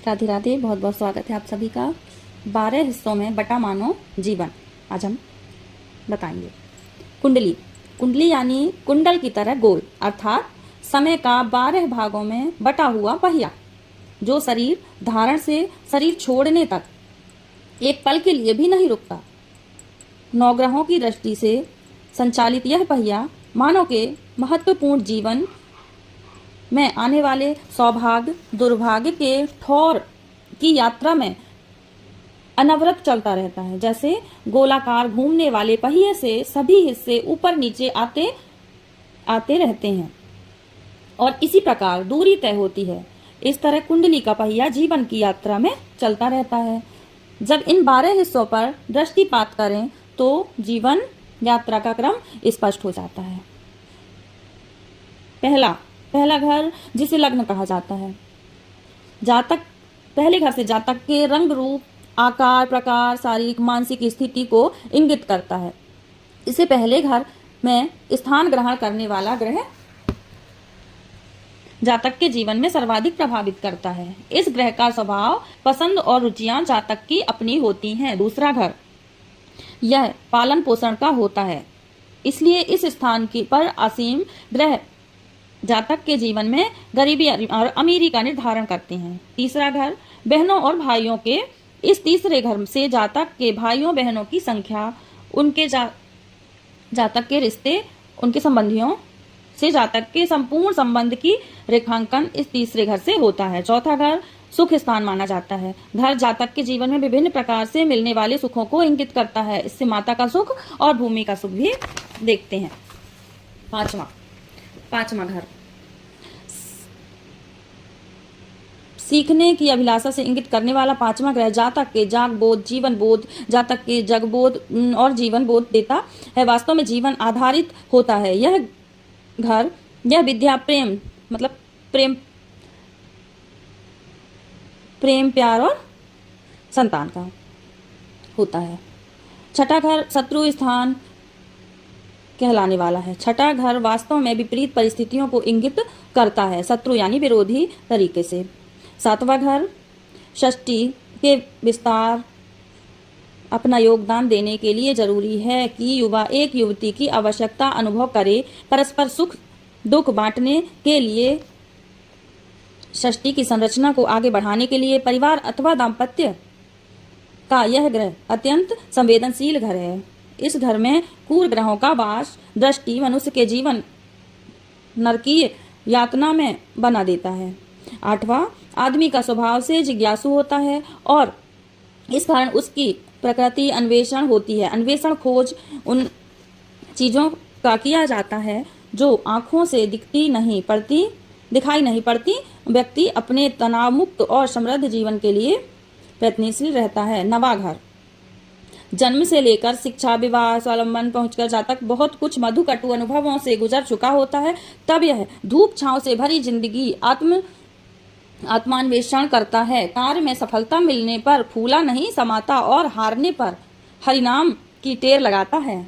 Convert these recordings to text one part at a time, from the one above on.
राधे राधे। बहुत बहुत स्वागत है आप सभी का। 12 हिस्सों में बटा मानव जीवन आज हम बताएंगे। कुंडली। कुंडली यानी कुंडल की तरह गोल, अर्थात समय का 12 भागों में बटा हुआ पहिया, जो शरीर धारण से शरीर छोड़ने तक एक पल के लिए भी नहीं रुकता। नवग्रहों की दृष्टि से संचालित यह पहिया मानव के महत्वपूर्ण जीवन में आने वाले सौभाग्य दुर्भाग्य के ठौर की यात्रा में अनवरत चलता रहता है। जैसे गोलाकार घूमने वाले पहिए से सभी हिस्से ऊपर नीचे आते रहते हैं और इसी प्रकार दूरी तय होती है। इस तरह कुंडली का पहिया जीवन की यात्रा में चलता रहता है। जब इन 12 हिस्सों पर दृष्टिपात करें तो जीवन यात्रा का क्रम स्पष्ट हो जाता है। पहला घर, जिसे लग्न कहा जाता है, जातक पहले घर से जातक के रंग रूप आकार प्रकार शारीरिक मानसिक स्थिति को इंगित करता है। इसे पहले घर में स्थान ग्रहण करने वाला ग्रह जातक के जीवन में सर्वाधिक प्रभावित करता है। इस ग्रह का स्वभाव पसंद और रुचियां जातक की अपनी होती हैं। दूसरा घर, यह पालन पोषण का होता है, इसलिए इस स्थान की पर असीम ग्रह जातक के जीवन में गरीबी और अमीरी का निर्धारण करते हैं। तीसरा घर, बहनों और भाइयों के इस तीसरे घर से जातक के भाइयों बहनों की संख्या, उनके जातक के रिश्ते, उनके संबंधियों से जातक के संपूर्ण संबंध की रेखांकन इस तीसरे घर से होता है। चौथा घर सुख स्थान माना जाता है। घर जातक के जीवन में विभिन्न प्रकार से मिलने वाले सुखों को इंगित करता है। इससे माता का सुख और भूमि का सुख भी देखते हैं। पांचवा घर, सीखने की अभिलाषा से इंगित करने वाला पांचवा ग्रह जातक के जाग बोध जीवन बोध जातक के जग बोध और जीवन बोध देता है। वास्तव में जीवन आधारित होता है। यह घर, यह विद्या प्रेम मतलब प्रेम प्यार और संतान का होता है। छठा घर शत्रु स्थान कहलाने वाला है। छठा घर वास्तव में विपरीत परिस्थितियों को इंगित करता है, शत्रु यानी विरोधी तरीके से। सातवां घर षष्ठी के विस्तार अपना योगदान देने के लिए जरूरी है कि युवा एक युवती की आवश्यकता अनुभव करे। परस्पर सुख दुख बांटने के लिए षष्ठी की संरचना को आगे बढ़ाने के लिए परिवार अथवा दाम्पत्य का यह ग्रह अत्यंत संवेदनशील घर है। इस घर में क्रूर ग्रहों का वास दृष्टि मनुष्य के जीवन नरकीय यातना में बना देता है। आठवां, आदमी का स्वभाव से जिज्ञासु होता है और इस कारण उसकी प्रकृति अन्वेषण होती है। अन्वेषण खोज उन चीजों का किया जाता है जो आंखों से दिखाई नहीं पड़ती। व्यक्ति अपने तनाव मुक्त और समृद्ध जीवन के लिए प्रयत्नशील रहता है। नवा घर, जन्म से लेकर शिक्षा विवाह स्वावलंबन पहुंचकर जातक बहुत कुछ मधु कटु अनुभवों से गुजर चुका होता है। तब यह धूप छांव से भरी जिंदगी आत्मान्वेषण करता है। कार्य में सफलता मिलने पर फूला नहीं समाता और हारने पर हरिनाम की टेर लगाता है।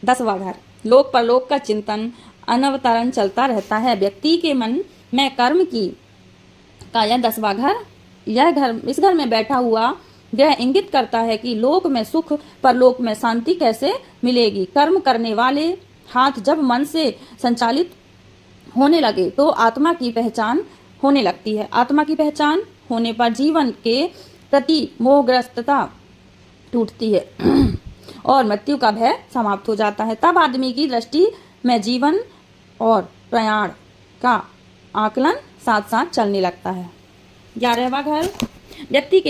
10वां घर, लोक परलोक का चिंतन अनवतरण चलता रहता है। व्यक्ति के मन में कर्म का यह 10वां घर, इस घर में बैठा हुआ ग्रह इंगित करता है कि लोक में सुख परलोक में शांति कैसे मिलेगी। कर्म करने वाले हाथ जब मन से संचालित होने लगे तो आत्मा की पहचान होने लगती है। आत्मा की पहचान होने पर जीवन के प्रति मोहग्रस्तता टूटती है और मृत्यु का भय समाप्त हो जाता है। तब आदमी की दृष्टि में जीवन और प्रयाण का आकलन साथ साथ चलने लगता है। 11वां घर, व्यक्ति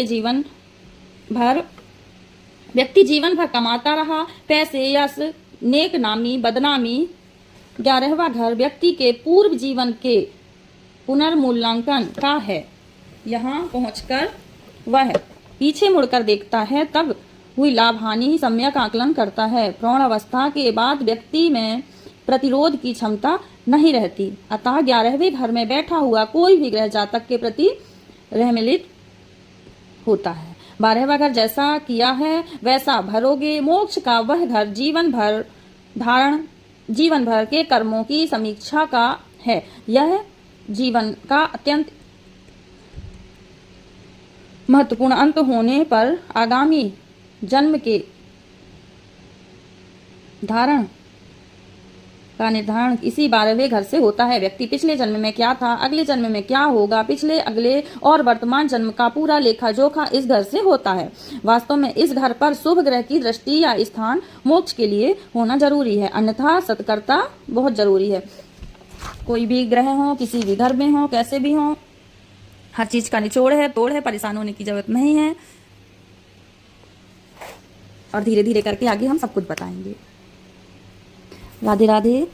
जीवन भर कमाता रहा, पैसे यश नेक नामी बदनामी। 11वां घर व्यक्ति के पूर्व जीवन के पुनर्मूल्यांकन का है। यहाँ पहुंचकर वह पीछे मुड़कर देखता है, तब हुई लाभ हानि सम्यक आकलन करता है। प्रौढ़ अवस्था के बाद व्यक्ति में प्रतिरोध की क्षमता नहीं रहती, अतः 11वें घर में बैठा हुआ कोई भी ग्रह जातक के प्रति रहमिलित होता है। 12वां घर जैसा किया है वैसा भरोगे। मोक्ष का वह घर जीवन भर के कर्मों की समीक्षा का है। यह जीवन का अत्यंत महत्वपूर्ण अंत होने पर आगामी जन्म के धारण का निर्धारण इसी 12वें घर से होता है। व्यक्ति पिछले जन्म में क्या था, अगले जन्म में क्या होगा, पिछले, अगले और वर्तमान जन्म का पूरा लेखा जोखा इस घर से होता है। वास्तव में इस घर पर शुभ ग्रह की दृष्टि या स्थान मोक्ष के लिए होना जरूरी है, अन्यथा सत्कर्ता बहुत जरूरी है। कोई भी ग्रह हो, किसी भी घर में हो, कैसे भी हो, हर चीज का निचोड़ है, तोड़ है, परेशान होने की जरूरत नहीं है। और धीरे धीरे करके आगे हम सब कुछ बताएंगे। राधे राधे।